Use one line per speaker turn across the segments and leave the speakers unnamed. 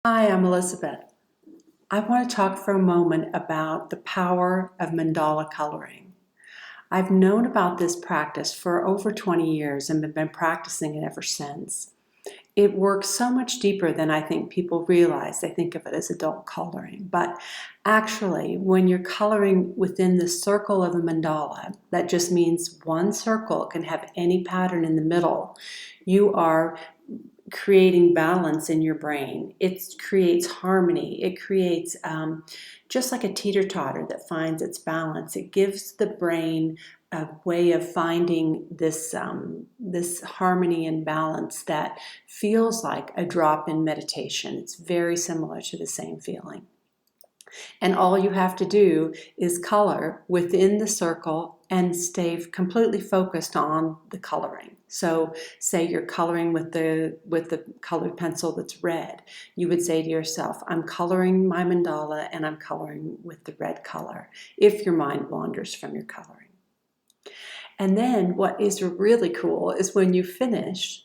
Hi, I'm Elizabeth. I want to talk for a moment about the power of mandala coloring. I've known about this practice for over 20 years and have been practicing it ever since. It works so much deeper than I think people realize. They think of it as adult coloring. But actually, when you're coloring within the circle of a mandala, that just means one circle can have any pattern in the middle. You are creating balance in your brain. It creates harmony. It creates just like a teeter-totter that finds its balance. It gives the brain a way of finding this harmony and balance that feels like a drop in meditation. It's very similar to the same feeling. And all you have to do is color within the circle and stay completely focused on the coloring. So say you're coloring with the colored pencil that's red. You would say to yourself, I'm coloring my mandala and I'm coloring with the red color, if your mind wanders from your coloring. And then what is really cool is when you finish,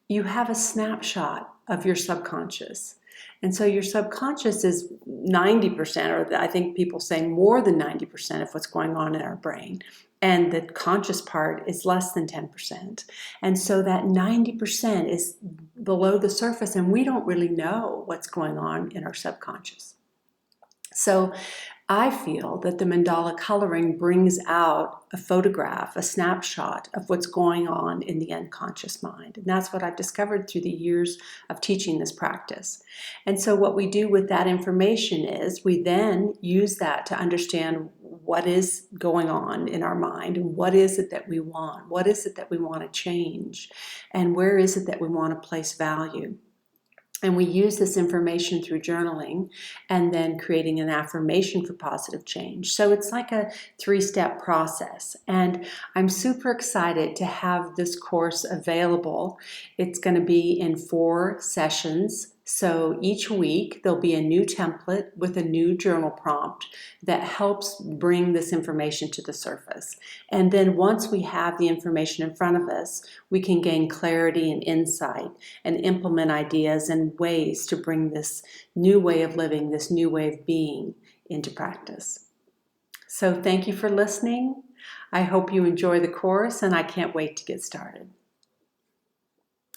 you have a snapshot of your subconscious. And so your subconscious is 90%, or I think people say more than 90% of what's going on in our brain. And the conscious part is less than 10%. And so that 90% is below the surface, and we don't really know what's going on in our subconscious. So I feel that the mandala coloring brings out a photograph, a snapshot of what's going on in the unconscious mind. And that's what I've discovered through the years of teaching this practice. And so what we do with that information is we then use that to understand what is going on in our mind and what is it that we want? What is it that we want to change? And where is it that we want to place value? And we use this information through journaling and then creating an affirmation for positive change. So it's like a 3-step process. And I'm super excited to have this course available. It's going to be in 4 sessions. So each week there'll be a new template with a new journal prompt that helps bring this information to the surface. And then once we have the information in front of us, we can gain clarity and insight and implement ideas and ways to bring this new way of living, this new way of being into practice. So thank you for listening. I hope you enjoy the course, and I can't wait to get started.